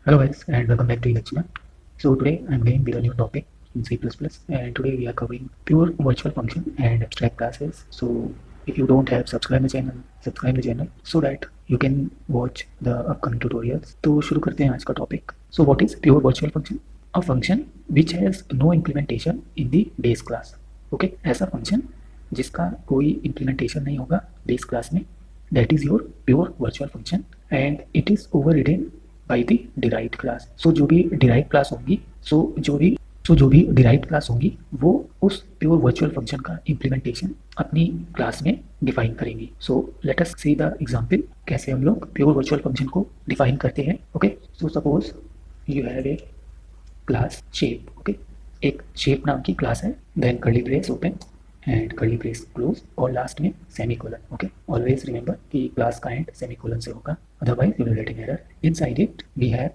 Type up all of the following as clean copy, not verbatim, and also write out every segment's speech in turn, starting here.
Hello guys and welcome back to Lecture. So today I'm going with a new topic in C++ and today we are covering pure virtual function and abstract classes. So if you don't have subscribe the channel so that you can watch the upcoming tutorials. तो शुरू करते हैं आज का topic. So what is pure virtual function? A function which has no implementation in the base class. Okay, ऐसा function जिसका कोई implementation नहीं होगा base class में. That is your pure virtual function and it is overridden by the derived class. So जो भी derived class होंगी जो भी डिराइव्ड क्लास होंगी वो उस प्योर वर्चुअल फंक्शन का इम्प्लीमेंटेशन अपनी क्लास में डिफाइन करेंगी. So let us see the example कैसे हम लोग प्योर वर्चुअल फंक्शन को डिफाइन करते हैं. Okay, so suppose you have a class shape. Okay, एक शेप नाम की क्लास है, then curly brace open and curly brace close और लास्ट में सेमीकोलन. ओके, ऑलवेज रिमेंबर कि क्लास का एंड सेमीकोलन से होगा, otherwise you will get an error. Inside it we have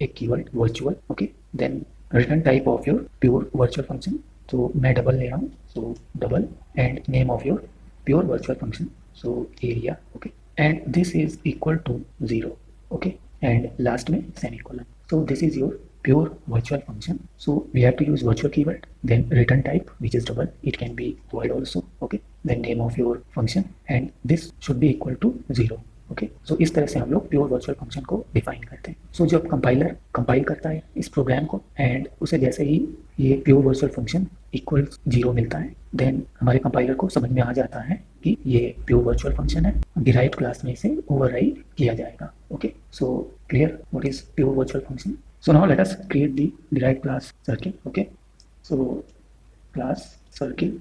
a keyword virtual. Okay, then return type of your pure virtual function. So मैं double ले रहा हूँ, so double and name of your pure virtual function, so area. Okay, and this is equal to 0. Okay, and last में semicolon. So this is your pure virtual function. So we have to use virtual keyword, then return type which is double, it can be void also. Okay, then name of your function and this should be equal to 0. Okay, सो इस तरह से हम लोग pure virtual function को define करते हैं. सो जब compiler compile करता है इस प्रोग्राम को एंड उसे जैसे ही ये प्योर वर्चुअल फंक्शन इक्वल 0 मिलता है, देन हमारे कंपाइलर को समझ में आ जाता है कि ये प्योर वर्चुअल फंक्शन है, डिराइव्ड क्लास में इसे ओवरराइड किया जाएगा. Okay, so clear what is pure virtual function. So now let us create the derived class circle. Okay, so class circle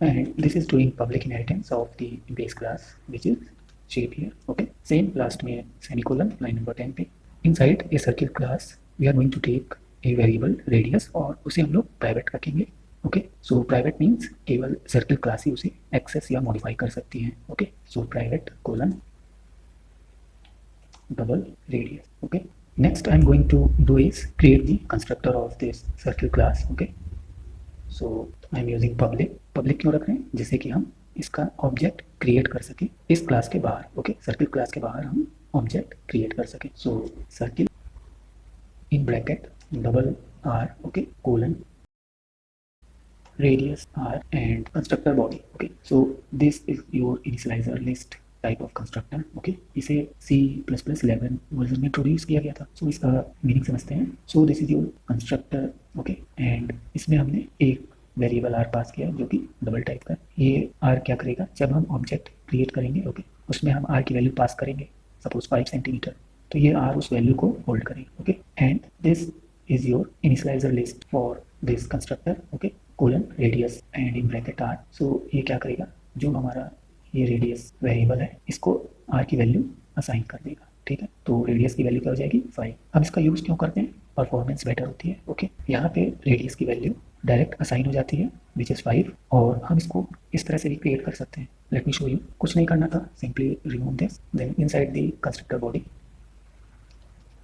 and this is doing public inheritance of the base class which is shape here. Okay, same last में semicolon line number 10 पे. Inside a circle class we are going to take a variable radius और उसे हम लोग private रखेंगे. Okay, so private means केवल circle class ही उसे access या modify कर सकती है. Okay, so private colon double radius. Okay, next I'm going to do is create the constructor of this circle class. Okay, so I'm using public क्यों रख रहे हैं, जिससे कि हम इसका ऑब्जेक्ट क्रिएट कर सके इस क्लास के बाहर. ओके, सर्किल क्लास के बाहर हम ऑब्जेक्ट क्रिएट कर सके. So circle in bracket double R. Okay, colon radius R and constructor body. Okay, so this is your initialiser list type of constructor. Okay, इसे C++11 वर्जन में introduce किया गया था. सो इसका मीनिंग समझते हैं. सो this is your constructor. Okay, and इसमें हमने एक वेरिएबल आर पास किया जो कि डबल टाइप का. ये आर क्या करेगा, जब हम ऑब्जेक्ट क्रिएट करेंगे ओके, उसमें हम आर की वैल्यू पास करेंगे, सपोज 5 सेंटीमीटर, तो ये आर उस वैल्यू को होल्ड करेगा. Okay, and this is your initialiser list for this constructor. Okay, colon radius and in bracket R. So ये क्या करेगा, जो हमारा ये रेडियस वेरिएबल है इसको आर की वैल्यू असाइन कर देगा. ठीक है, तो रेडियस की वैल्यू क्या हो जाएगी 5. अब इसका यूज़ क्यों करते हैं, परफॉर्मेंस बेटर होती है. ओके, यहाँ पे रेडियस की वैल्यू डायरेक्ट असाइन हो जाती है विच इज़ 5 और हम इसको इस तरह से भी क्रिएट कर सकते हैं. Let me show you. कुछ नहीं करना था, simply remove this, then inside the constructor body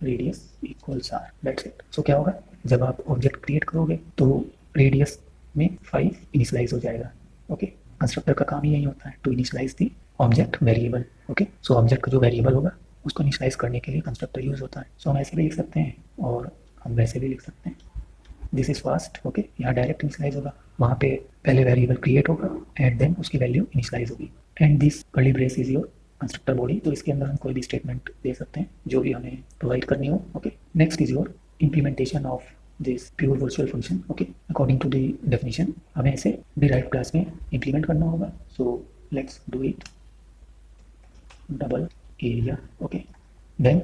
radius equals R, that's it. So क्या होगा, जब आप ऑब्जेक्ट क्रिएट करोगे तो रेडियस में 5 इनिशियलाइज हो जाएगा. ओके, कंस्ट्रक्टर का काम ही यही होता है, to initialise the object variable. Okay, so object का जो वेरिएबल होगा उसको इनिशियलाइज करने के लिए कंस्ट्रक्टर यूज होता है. सो हम ऐसे भी लिख सकते हैं और हम वैसे भी लिख सकते हैं. This is fast. ओके, यहाँ डायरेक्ट इनिशियलाइज होगा, वहाँ पे पहले वेरिएबल क्रिएट होगा एंड देन उसकी वैल्यू इनिशियलाइज होगी. And this curly brace is your constructor body. तो इसके अंदर हम कोई भी स्टेटमेंट दे सकते हैं जो भी हमें प्रोवाइड करनी हो. Okay, next is your implementation of this pure virtual function. Okay, according to the definition हमें इसे डिराइव्ड क्लास में इम्प्लीमेंट करना होगा. So let's do it. Double area. Okay, then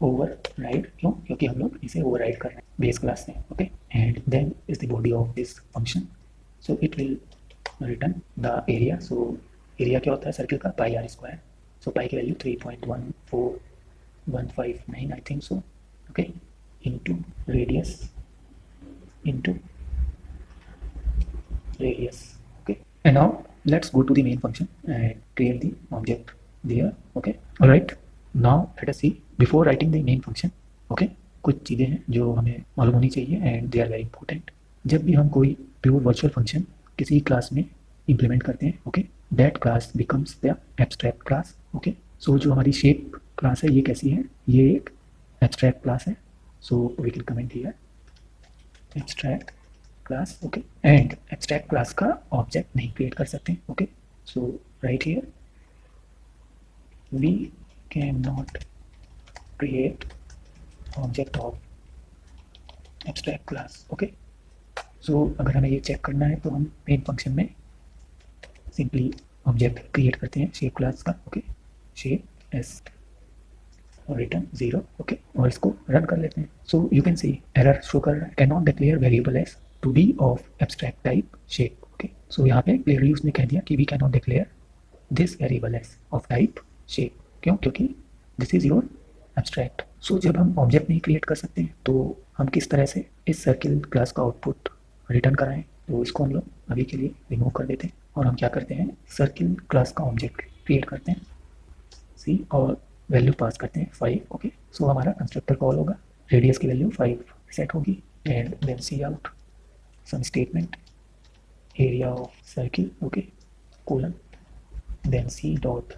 override. क्यों, क्योंकि हम लोग इसे ओवरराइड कर रहे हैं बेस क्लास से. Okay, and then is the body of this function. So it will return the area. So area क्या होता है सर्किल का, पाई आर स्क्वायर. सो पाई की value 3.14159 I think so. Okay, into radius into radius. Okay, and now let's go to the main function and create the object there. Okay, all right, now let us see before writing the main function. Okay, कुछ चीज़ें हैं जो हमें मालूम होनी चाहिए and they are very important. जब भी हम कोई प्योर वर्चुअल फंक्शन किसी क्लास में इम्प्लीमेंट करते हैं, okay, that class becomes the abstract class. Okay, so जो हमारी शेप क्लास है ये कैसी है, ये एक एब्स्ट्रैक्ट क्लास है, so we can comment here abstract class, okay. And abstract class का ऑब्जेक्ट नहीं क्रिएट कर सकते, okay. So right here we can not create object of abstract class, okay. So अगर हमें ये चेक करना है तो हम मेन फंक्शन में सिंपली ऑब्जेक्ट क्रिएट करते हैं शेप क्लास का, ओके। शेप एस और रिटर्न 0, ओके, और इसको रन कर लेते हैं। So you can C error show कर रहा है, can not declare variable S to be of abstract type shape, okay. So यहाँ पे क्लियरली उसने कह दिया कि we can not declare this variable S of type shape. क्यों? क्योंकि this is your abstract. So जब हम ऑब्जेक्ट नहीं क्रिएट कर सकते हैं तो हम किस तरह से इस सर्किल क्लास का आउटपुट रिटर्न कराएं, तो इसको हम लोग अभी के लिए रिमूव कर देते हैं और हम क्या करते हैं, सर्किल क्लास का ऑब्जेक्ट क्रिएट करते हैं सी और वैल्यू पास करते हैं 5, ओके। सो हमारा कंस्ट्रक्टर कॉल होगा, रेडियस की वैल्यू 5 सेट होगी and then C out some statement area of circle, okay, colon then c dot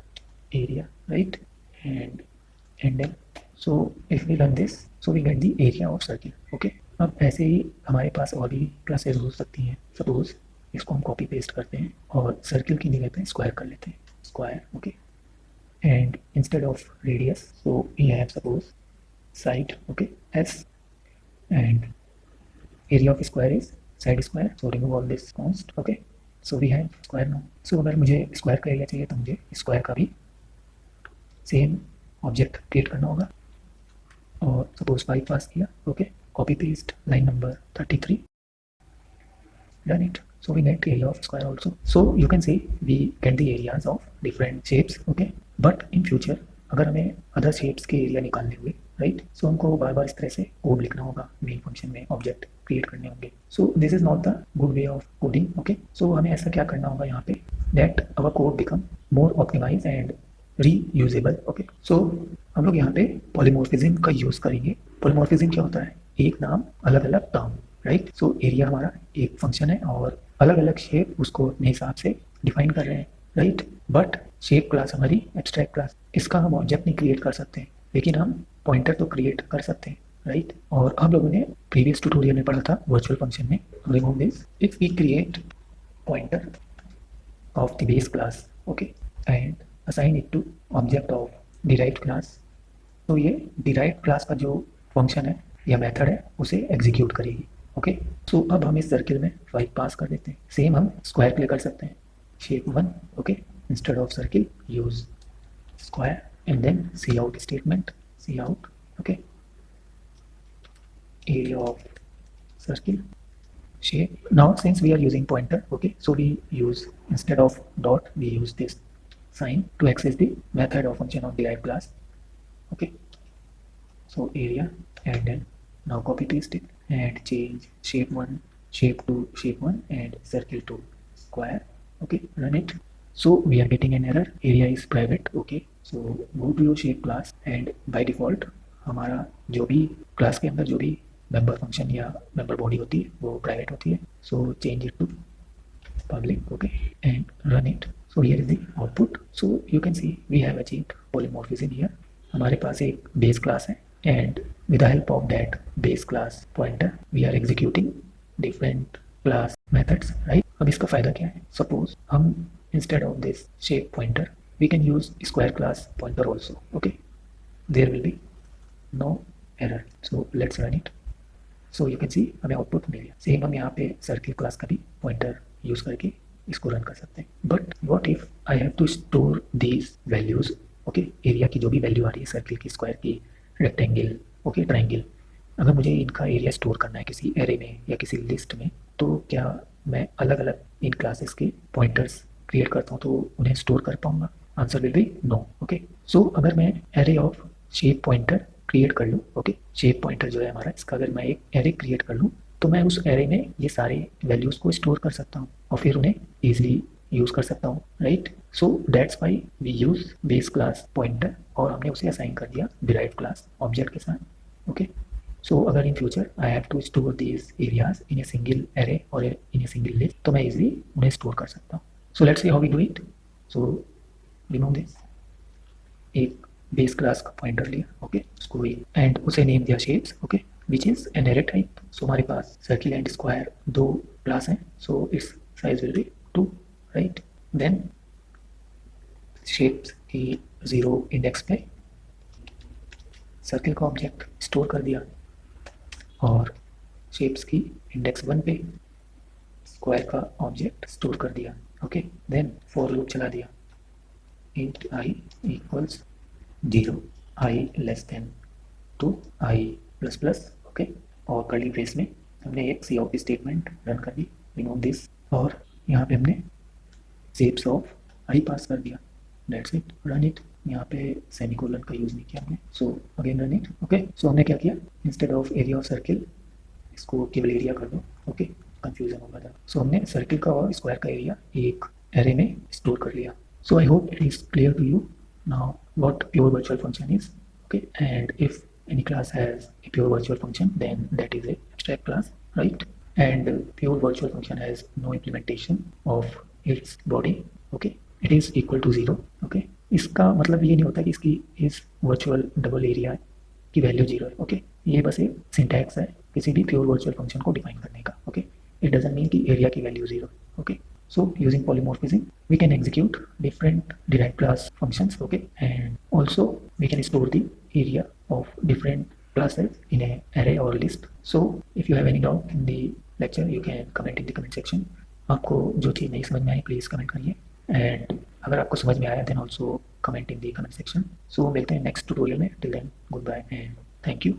area, right, and then so if we run this so we get the area of circle, okay। अब ऐसे ही हमारे पास और भी classes हो सकती हैं। Suppose इसको हम कॉपी पेस्ट करते हैं और सर्किल की जगह पे स्क्वायर कर लेते हैं, square, okay. And instead of radius so we have suppose side, okay, s and area of square is side square, so remove all this const, okay। So we have square now. So अगर मुझे square का area चाहिए तो मुझे square का भी same object create करना होगा और सपोज 5 पास किया, okay, copy paste line number 33, done it. So we get area of square also. So you can see we get the areas of different shapes, okay. But in future अगर हमें other shapes के area निकालने हुए, right, सो हमको बार बार इस तरह से code लिखना होगा मेन फंक्शन में, ऑब्जेक्ट क्रिएट करने होंगे। So this is not the good way of coding, okay. So हमें ऐसा क्या करना होगा यहाँ पे, that our code become more optimise and reusable, okay. So हम लोग यहाँ पे पॉलीमॉर्फिज्म का यूज करेंगे। पॉलीमॉर्फिज्म क्या होता है, एक नाम अलग अलग टर्म, राइट। सो एरिया हमारा एक फंक्शन है और अलग अलग शेप उसको अपने हिसाब से डिफाइन कर रहे हैं, राइट। बट शेप क्लास हमारी एब्स्ट्रैक्ट क्लास, इसका हम ऑब्जेक्ट नहीं क्रिएट कर सकते, लेकिन हम पॉइंटर तो क्रिएट कर सकते हैं, राइट। और हम लोगों ने प्रीवियस ट्यूटोरियल में पढ़ा था वर्चुअल फंक्शन में, remove this if we create pointer of the base class, okay, and assign it to object of derived class, तो ये डिराइव्ड क्लास का जो फंक्शन है या मेथड है उसे एग्जीक्यूट करेगी, ओके। सो अब हम इस सर्किल में 5 पास कर देते हैं। सेम हम स्क्वायर के लिए कर सकते हैं, shape 1, okay, instead of circle use square and then C out statement, C out, okay, area of circle shape. Now since we are using pointer, okay, so we use, instead of dot we use this sign to access the method or function of derived class, okay। So area and then now copy paste it and change shape 1, shape 2, shape 1 and circle to square, okay, run it। So we are getting an error, area is private, okay। So go to your shape class and by default हमारा जो भी class के अंदर जो भी member function या member body होती है वो प्राइवेट होती है। So change it to public, okay, and run it. So here is the output. So you can see we have achieved polymorphism here. हमारे पास एक बेस क्लास है and with the help of that base class pointer we are executing different class methods, right. अब इसका फायदा क्या है, suppose हम instead of this shape pointer we can use square class pointer also, okay, there will be no error. So let's run it. So you can see हमें output मिल गया। Same हम यहाँ पे सर्किल क्लास का भी pointer use करके इसको run कर सकते हैं। But what if I have to store these values, okay, area की जो भी वैल्यू आ रही है, सर्किल की, स्क्वायर की, रेक्टेंगल, ओके, ट्राइंगल, अगर मुझे इनका एरिया स्टोर करना है किसी एरे में या किसी लिस्ट में, तो क्या मैं अलग अलग इन क्लासेस के पॉइंटर्स क्रिएट करता हूँ तो उन्हें स्टोर कर पाऊंगा? Answer will be no, okay. So अगर मैं array of shape pointer create कर लूँ, ओके, शेप पॉइंटर जो है हमारा, इसका अगर मैं एक एरे क्रिएट कर लूँ तो मैं उस एरे में ये सारे वैल्यूज़ को स्टोर कर सकता हूँ और फिर उन्हें ईजिली यूज़ कर सकता हूँ, right. So that's why we use base class pointer और हमने उसे असाइन कर दिया डिराइव्ड क्लास ऑब्जेक्ट के साथ, ओके। सो अगर in future I have to store these areas in a single array और इन ए सिंगल लिस्ट, तो मैं इजिली उन्हें स्टोर कर सकता हूँ। So let's see how we do it. So remove this, एक बेस क्लास का पॉइंटर लिया, ओके, उसको एंड उसे नेम दिया shapes, okay, which is an array type. So हमारे पास सर्किल एंड स्क्वायर दो क्लास हैं, so its size will be 2, right. Then shapes की 0 इंडेक्स पे सर्किल का ऑब्जेक्ट स्टोर कर दिया और शेप्स की इंडेक्स 1 पे स्क्वायर का ऑब्जेक्ट स्टोर कर दिया, ओके। देन फॉर लूप चला दिया, int I equals 0, I less than 2, I plus plus, okay. और कर्ली ब्रेस में हमने एक सी आउट स्टेटमेंट रन कर दी, रिमूव दिस, और यहाँ पे हमने शेप्स ऑफ आई पास कर दिया, दैट्स इट, रन इट। यहाँ पे सेमीकोलन का यूज़ नहीं किया हमने, so again run it, okay. So हमने क्या किया, instead of area of circle इसको केवल एरिया कर दो, ओके, कंफ्यूजन होगा था। सो हमने सर्किल का और स्क्वायर का एरिया एक एरे में स्टोर कर लिया। So I hope it is clear to you now what pure virtual function is, okay, and if any class has a pure virtual function then that is a abstract class, right, and pure virtual function has no implementation of its body, okay, it is equal to 0, okay। इसका मतलब ये नहीं होता कि इसकी इस virtual double area की value 0 है, ओके। ये बस एक सिंटैक्स है किसी भी प्योर वर्चुअल फंक्शन को डिफाइन करने का, ओके। इट डजंट मीन कि एरिया की value 0, okay. So using polymorphism, we can execute different derived class functions, okay, and also we can store the area of different classes in a array or list. So if you have any doubt in the lecture, you can comment in the comment section. आपको जो चीज़ नहीं समझ में आई please comment करिए, and अगर आपको समझ में आया then also comment in the comment section. So मिलते हैं नेक्स्ट ट्यूटोरियल में, till then goodbye and thank you.